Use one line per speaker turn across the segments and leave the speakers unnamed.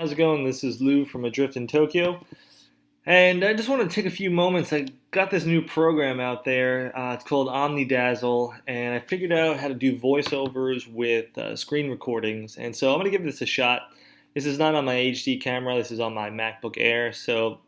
how's it going? This is Lou from Adrift in Tokyo. And I just want to take a few moments. I got this new program out there. It's called OmniDazzle, and I figured out how to do voiceovers with screen recordings. And so I'm going to give this a shot. This is not on my HD camera, this is on my MacBook Air. So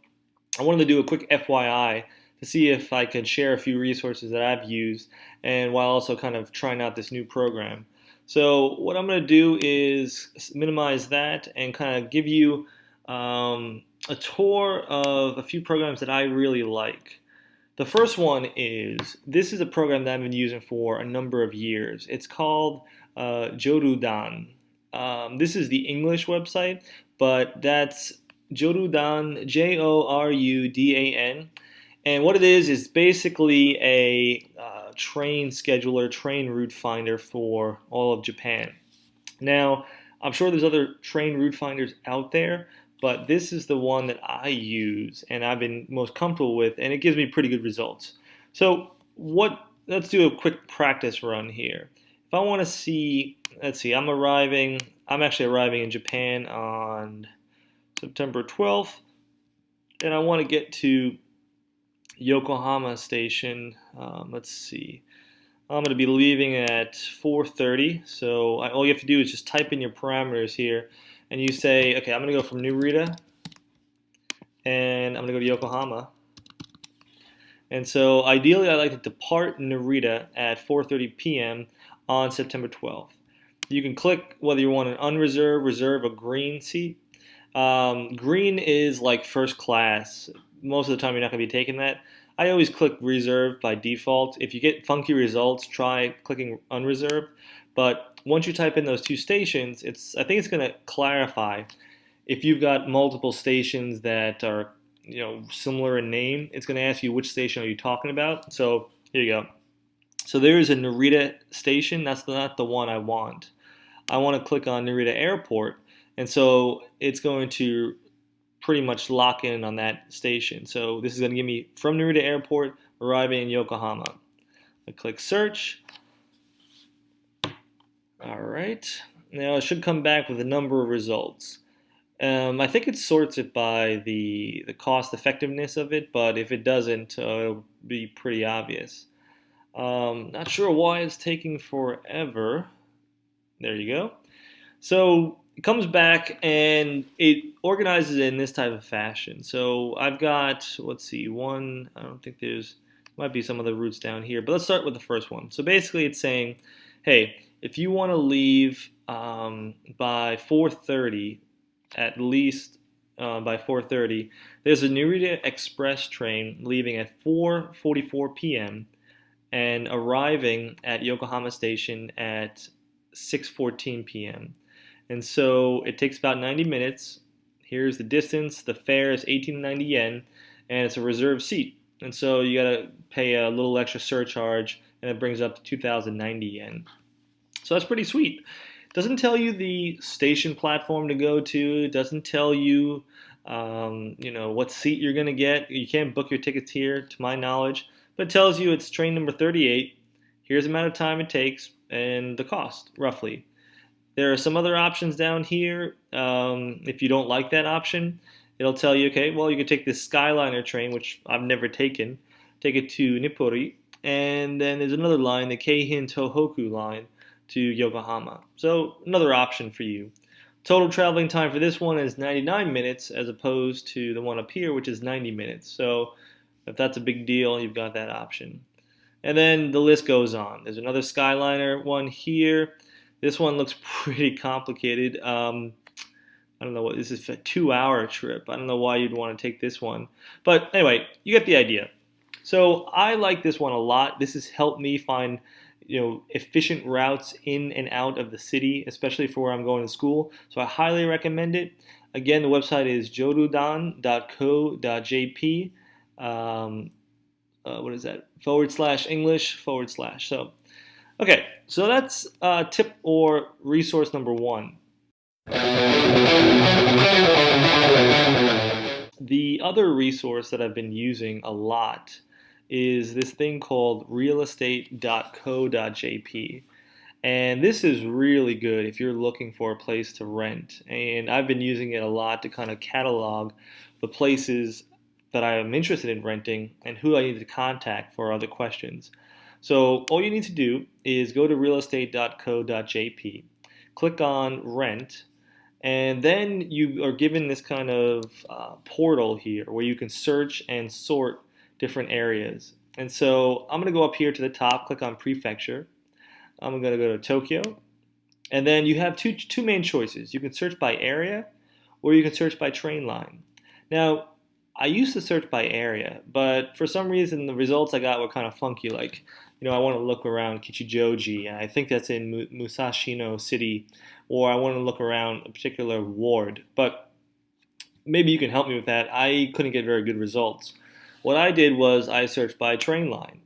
I wanted to do a quick FYI to see if I could share a few resources that I've used, and while also kind of trying out this new program. So what I'm going to do is minimize that and kind of give you a tour of a few programs that I really like. The first one is, this is a program that I've been using for a number of years. It's called Jorudan. This is the English website, but that's Jorudan, Jorudan. And what it is basically a train scheduler, train route finder for all of Japan. Now, I'm sure there's other train route finders out there, but this is the one that I use and I've been most comfortable with, and it gives me pretty good results. So let's do a quick practice run here. If I want to see, let's see, I'm actually arriving in Japan on September 12th, and I want to get to Yokohama Station. Let's see. I'm going to be leaving at 4:30, so all you have to do is just type in your parameters here, and you say, okay, I'm going to go from Narita, and I'm going to go to Yokohama. And so ideally, I'd like to depart Narita at 4:30 p.m. on September 12th. You can click whether you want an unreserved, reserve, or green seat. Green is like first class. Most of the time, you're not going to be taking that. I always click reserved by default. If you get funky results, try clicking unreserved. But once you type in those two stations, I think it's going to clarify if you've got multiple stations that are similar in name. It's going to ask you which station are you talking about. So here you go. So there is a Narita station. That's not the one I want. I want to click on Narita Airport, and so it's going to pretty much lock in on that station. So this is going to give me from Narita Airport, arriving in Yokohama. I click search. All right. Now it should come back with a number of results. I think it sorts it by the cost effectiveness of it, but if it doesn't, it'll be pretty obvious. Not sure why it's taking forever. There you go. So it comes back and it organizes it in this type of fashion. So I've got, let's see, I don't think might be some other routes down here, but let's start with the first one. So basically it's saying, hey, if you want to leave by 4:30, at least by 4:30, there's a Narita Express train leaving at 4:44 p.m. and arriving at Yokohama Station at 6:14 p.m. And so it takes about 90 minutes. Here's the distance. The fare is 1890 yen, and it's a reserved seat. And so you got to pay a little extra surcharge, and it brings up to 2090 yen. So that's pretty sweet. It doesn't tell you the station platform to go to. It doesn't tell you, what seat you're going to get. You can't book your tickets here, to my knowledge. But it tells you it's train number 38. Here's the amount of time it takes and the cost, roughly. There are some other options down here. If you don't like that option, it'll tell you, okay, well, you can take this Skyliner train, which I've never taken, take it to Nippori, and then there's another line, the Keihin Tohoku line, to Yokohama. So another option for you. Total traveling time for this one is 99 minutes as opposed to the one up here, which is 90 minutes. So if that's a big deal, you've got that option. And then the list goes on. There's another Skyliner one here. This one looks pretty complicated. I don't know what this is, a 2-hour trip. I don't know why you'd want to take this one. But anyway, you get the idea. So I like this one a lot. This has helped me find efficient routes in and out of the city, especially for where I'm going to school. So I highly recommend it. Again, the website is jorudan.co.jp. What is that? /English/. So, okay, so that's tip or resource number one. The other resource that I've been using a lot is this thing called realestate.co.jp. And this is really good if you're looking for a place to rent. And I've been using it a lot to kind of catalog the places that I am interested in renting and who I need to contact for other questions. So all you need to do is go to realestate.co.jp, click on rent, and then you are given this kind of portal here where you can search and sort different areas. And so I'm going to go up here to the top, click on prefecture. I'm going to go to Tokyo. And then you have two main choices. You can search by area or you can search by train line. Now, I used to search by area, but for some reason the results I got were kind of funky. Like, I want to look around Kichijoji, and I think that's in Musashino City, or I want to look around a particular ward. But maybe you can help me with that. I couldn't get very good results. What I did was I searched by train line.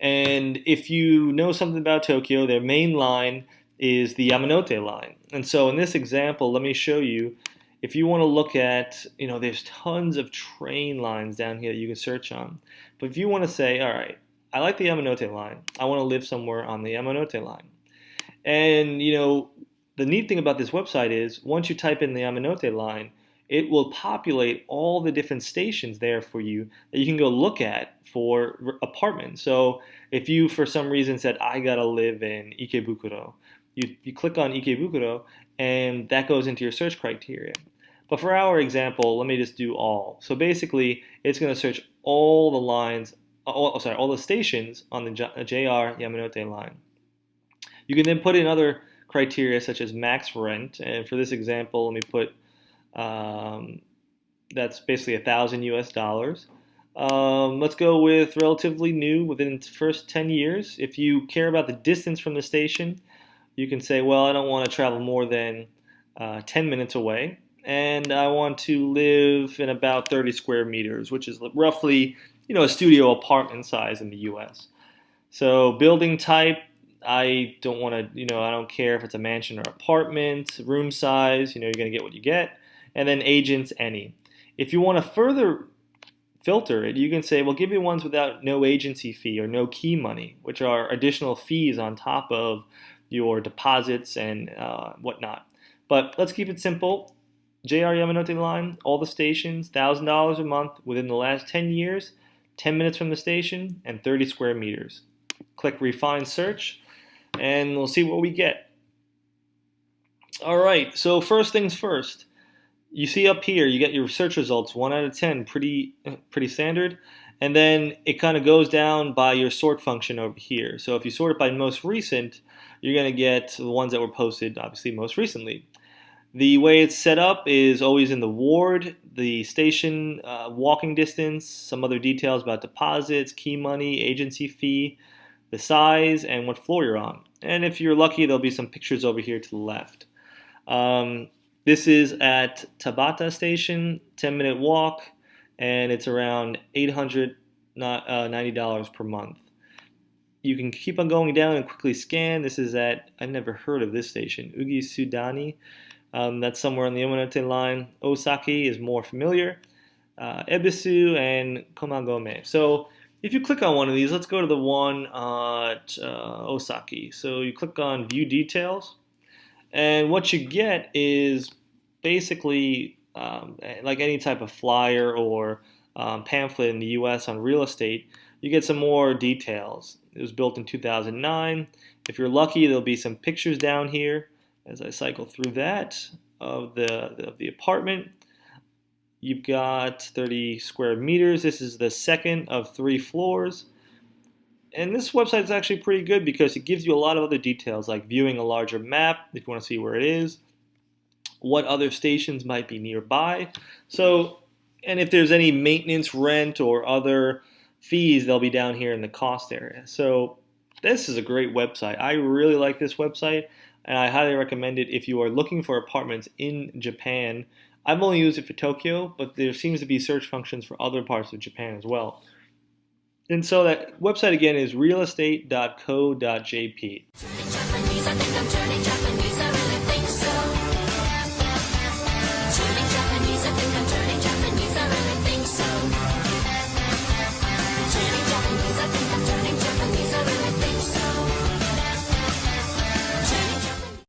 And if you know something about Tokyo, their main line is the Yamanote line. And so in this example, let me show you. If you want to look at, there's tons of train lines down here that you can search on. But if you want to say, all right, I like the Yamanote line. I want to live somewhere on the Yamanote line. And, the neat thing about this website is once you type in the Yamanote line, it will populate all the different stations there for you that you can go look at for apartments. So if you, for some reason, said, I got to live in Ikebukuro, you click on Ikebukuro, and that goes into your search criteria. But for our example, let me just do all. So basically, it's going to search all the lines, all the stations on the JR Yamanote line. You can then put in other criteria such as max rent, and for this example, let me put that's basically $1,000 US. Let's go with relatively new within the first 10 years. If you care about the distance from the station, you can say, well, I don't want to travel more than 10 minutes away, and I want to live in about 30 square meters, which is roughly, a studio apartment size in the U.S. So building type, I don't want to, I don't care if it's a mansion or apartment. Room size, you're going to get what you get. And then agents, any. If you want to further filter it, you can say, well, give me ones without no agency fee or no key money, which are additional fees on top of your deposits and whatnot. But let's keep it simple. JR Yamanote line, all the stations, $1,000 a month within the last 10 years, 10 minutes from the station, and 30 square meters. Click Refine Search, and we'll see what we get. All right, so first things first. You see up here, you get your search results, 1 out of 10, pretty standard. And then it kind of goes down by your sort function over here. So if you sort it by most recent, you're going to get the ones that were posted, obviously, most recently. The way it's set up is always in the ward, the station, walking distance, some other details about deposits, key money, agency fee, the size, and what floor you're on. And if you're lucky, there'll be some pictures over here to the left. This is at Tabata Station, 10-minute walk, and it's around $890 per month. You can keep on going down and quickly scan. This is at, I've never heard of this station, Ugi Sudani. That's somewhere on the Yamanote line. Osaki is more familiar. Ebisu and Komagome. So if you click on one of these, let's go to the one at Osaki. So you click on View Details. And what you get is basically like any type of flyer or pamphlet in the U.S. on real estate, you get some more details. It was built in 2009. If you're lucky, there'll be some pictures down here as I cycle through that of the apartment. You've got 30 square meters. This is the second of 3 floors. And this website is actually pretty good because it gives you a lot of other details, like viewing a larger map if you want to see where it is, what other stations might be nearby. So, and if there's any maintenance, rent, or other fees, they'll be down here in the cost area. So this is a great website. I really like this website, and I highly recommend it if you are looking for apartments in Japan. I've only used it for Tokyo, but there seems to be search functions for other parts of Japan as well. And so that website again is realestate.co.jp.